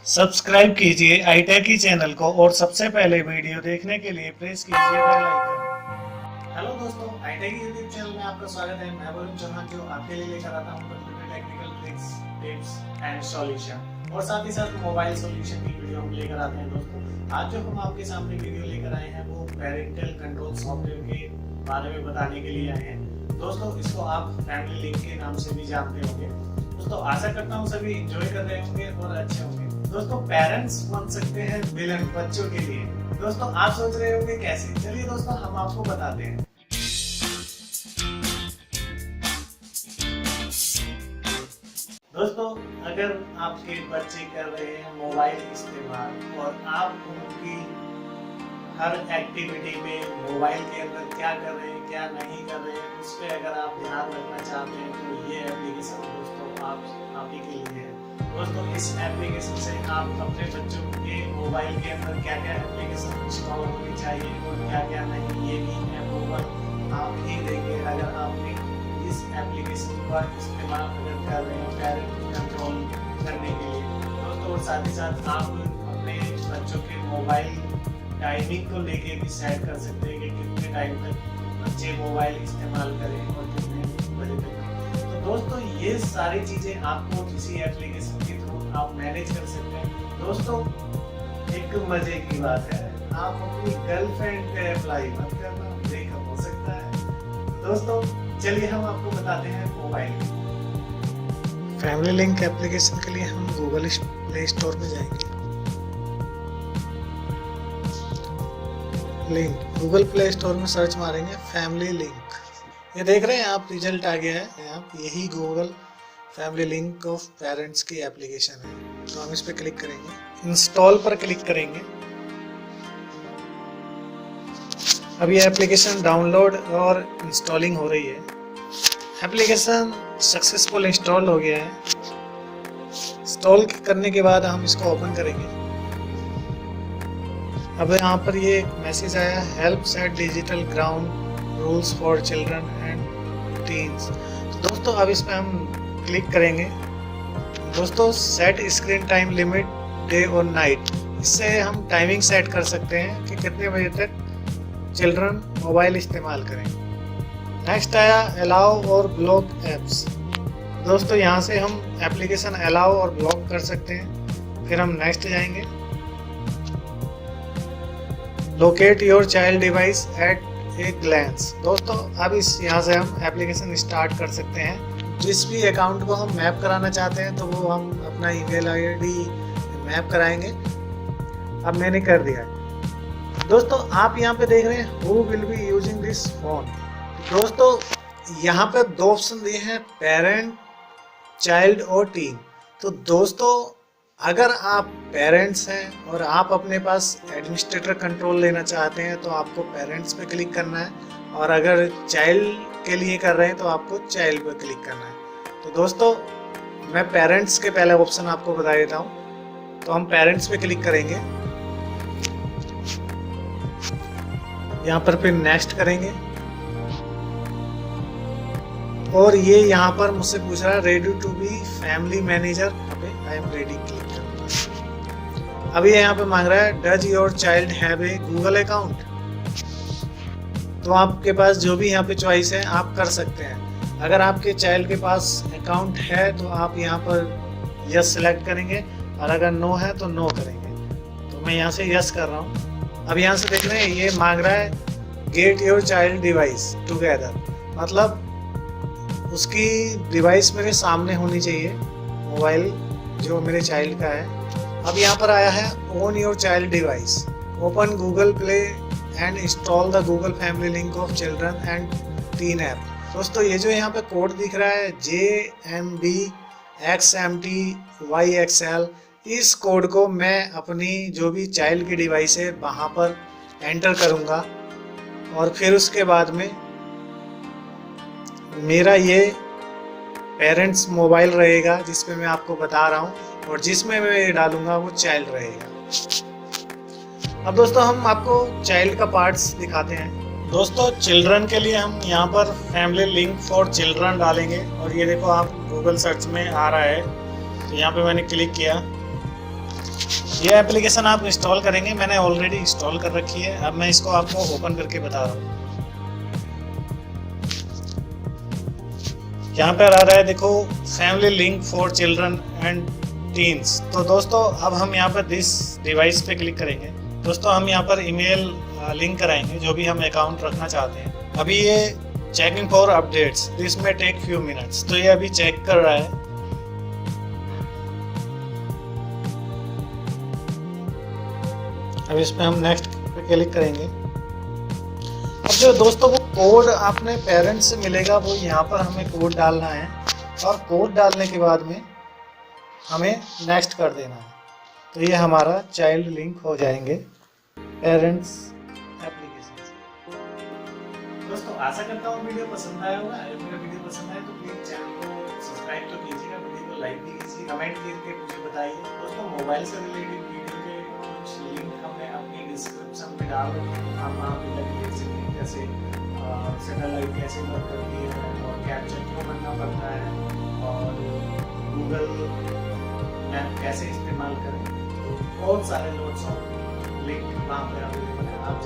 Subscribe कीजिए आईटेकी channel को और सबसे पहले वीडियो देखने के लिए प्रेस कीजिए बेल आइकन। हेलो दोस्तों, आईटेकी यूट्यूब चैनल में आपका स्वागत है। मैं वरुण चौहान जो आपके लिए लेकर आता हूं computer technical tricks, tips and solution और साथ ही साथ मोबाइल सॉल्यूशन की वीडियो हम लेकर आते हैं। दोस्तों, आज जो हम आपके सामने वीडियो लेकर आए हैं वो पेरेंटल कंट्रोल सॉफ्टवेयर के बारे में बताने के लिए आए हैं। दोस्तों, इसको आप फैमिली लिंक के नाम से भी जानते होंगे। दोस्तों, आशा करता हूँ सभी एंजॉय कर रहे होंगे और अच्छे होंगे। दोस्तों, पेरेंट्स बन सकते हैं विलन बच्चों के लिए। दोस्तों, आप सोच रहे होंगे कैसे? चलिए दोस्तों, हम आपको बताते हैं। दोस्तों, अगर आपके बच्चे कर रहे हैं मोबाइल इस्तेमाल और आप उनकी हर एक्टिविटी में मोबाइल के अंदर क्या कर रहे हैं क्या नहीं कर रहे हैं उस पर अगर आप ध्यान रखना चाहते हैं तो ये एप्लीकेशन दोस्तों आप ही के लिए है। दोस्तों, इस एप्लीकेशन से आप अपने बच्चों के मोबाइल के अंदर क्या क्या एप्लीकेशन इंस्टॉल होनी चाहिए और क्या क्या नहीं, ये भी अप्रूवल आप ही देंगे अगर आपने इस एप्लीकेशन का इस्तेमाल अगर कर रहे हैं पेरेंट कंट्रोल करने के लिए। दोस्तों, और साथ ही साथ आप अपने बच्चों के मोबाइल टाइमिंग को लेके भी सेट कर सकते हैं कि कितने टाइम तक बच्चे मोबाइल इस्तेमाल करें और कितने बजे तक। तो दोस्तों, ये सारी चीजें आपको किसी एप्लीकेशन के थ्रू आप मैनेज कर सकते हैं। दोस्तों, एक मजे की बात है, आप अपनी गर्लफ्रेंड पे अप्लाई मत करना, ब्रेकअप हो सकता है। दोस्तों, चलिए हम आपको बताते हैं मोबाइल फैमिली लिंक एप्लीकेशन के लिए हम गूगल प्ले स्टोर में जाएंगे। लिंक गूगल प्ले स्टोर में सर्च मारेंगे फैमिली लिंक। ये देख रहे हैं आप, रिजल्ट आ गया है। आप यही Google family link of parents की एप्लीकेशन है। तो हम इस पर क्लिक करेंगे, इंस्टॉल पर क्लिक करेंगे। अब ये एप्लीकेशन डाउनलोड और इंस्टॉलिंग हो रही है। एप्लीकेशन सक्सेसफुल इंस्टॉल हो गया है। इंस्टॉल करने के बाद हम इसको ओपन करेंगे। अब यहाँ पर ये मैसेज आया, help set digital ground rules for children and teens. तो दोस्तों, अब इस पर हम क्लिक करेंगे। दोस्तों, set screen time limit day और नाइट, इससे हम टाइमिंग सेट कर सकते हैं कि कितने बजे तक चिल्ड्रन मोबाइल इस्तेमाल करें। नेक्स्ट आया अलाउ और ब्लॉक एप्स। दोस्तों, यहाँ से हम एप्लीकेशन अलाउ और ब्लॉक कर सकते हैं। फिर हम नेक्स्ट जाएंगे। Locate your child device at a glance. दोस्तों, अब इस यहाँ से हम एप्लीकेशन स्टार्ट कर सकते हैं। जिस भी अकाउंट को हम मैप कराना चाहते हैं तो वो हम अपना ईमेल आईडी मैप कराएंगे। अब मैंने कर दिया है। दोस्तों, आप यहाँ पे देख रहे हैं who will be using this phone. दोस्तों, यहाँ पे दो ऑप्शन दिए हैं, पेरेंट, चाइल्ड और टीन। तो दोस्तों, अगर आप पेरेंट्स हैं और आप अपने पास एडमिनिस्ट्रेटर कंट्रोल लेना चाहते हैं तो आपको पेरेंट्स पे क्लिक करना है, और अगर चाइल्ड के लिए कर रहे हैं तो आपको चाइल्ड पे क्लिक करना है। तो दोस्तों, मैं पेरेंट्स के पहले ऑप्शन आपको बता देता हूँ। तो हम पेरेंट्स पे क्लिक करेंगे, यहाँ पर फिर नेक्स्ट करेंगे और ये यहाँ पर मुझसे पूछ रहा है ready to be family manager. I am ready click करूँगा। अभी यहाँ पे मांग रहा है does your child have a Google account. तो आपके पास जो भी यहाँ पे चॉइस है आप कर सकते हैं। अगर आपके चाइल्ड के पास अकाउंट है तो आप यहाँ पर यस सिलेक्ट करेंगे, और अगर नो है तो नो करेंगे। तो मैं यहाँ से यस कर रहा हूँ। अब यहाँ से देख रहे हैं ये मांग रहा है get your child device together, मतलब उसकी डिवाइस मेरे सामने होनी चाहिए, मोबाइल जो मेरे चाइल्ड का है। अब यहाँ पर आया है own your child device, open Google play and install the Google family link of children and teen app. दोस्तों, ये जो यहाँ पे कोड दिख रहा है JMBXMTYXL, इस कोड को मैं अपनी जो भी चाइल्ड की डिवाइस है वहाँ पर एंटर करूँगा, और फिर उसके बाद में मेरा ये पेरेंट्स मोबाइल रहेगा जिसमें मैं आपको बता रहा हूँ, और जिसमें मैं ये डालूंगा वो चाइल्ड रहेगा। अब दोस्तों, हम आपको चाइल्ड का पार्ट्स दिखाते हैं। दोस्तों, चिल्ड्रन के लिए हम यहाँ पर फैमिली लिंक फॉर चिल्ड्रन डालेंगे, और ये देखो आप गूगल सर्च में आ रहा है। तो यहाँ पे मैंने क्लिक किया। ये एप्लीकेशन आप इंस्टॉल करेंगे, मैंने ऑलरेडी इंस्टॉल कर रखी है। अब मैं इसको आपको ओपन करके बता रहा हूँ। यहाँ पर आ रहा है देखो, family link for children and teens. तो दोस्तों अब हम यहाँ पर दिस डिवाइस पे क्लिक करेंगे। दोस्तों हम यहाँ पर ईमेल लिंक कराएंगे जो भी हम अकाउंट रखना चाहते हैं। अभी ये चेकिंग फॉर अपडेट्स, दिस में टेक फ्यू मिनट्स। तो ये अभी चेक कर रहा है। अब इसमें हम नेक्स्ट पे क्लिक करेंगे। अब जो दोस्तों वो कोड आपने पेरेंट्स से मिलेगा, वो यहाँ पर हमें कोड डालना है और कोड डालने के बाद में हमें नेक्स्ट कर देना है। तो ये हमारा चाइल्ड लिंक हो जाएंगे पेरेंट्स एप्लीकेशन से। दोस्तों आशा करता हूँ वीडियो पसंद आया होगा। अगर मेरा वीडियो पसंद आए तो प्लीज चैनल को सब्सक्राइब तो कीजिएगा, वीडियो को लाइक भी कीजिए, कमेंट करके मुझे बताइए। दोस्तों मोबाइल से रिलेटेड वीडियो के कुछ लिंक हमने अपनी डिस्क्रिप्शन में डाल रखे हैं, आप वहाँ पे लगे देख सकते हैं। जैसे सैटेलाइट कैसे वर्क करती है और कैप्चर क्यों बनना पड़ता है और गूगल मैप कैसे इस्तेमाल करें। तो बहुत सारे नोट्स लिंक वहाँ पे अवेलेबल है, आप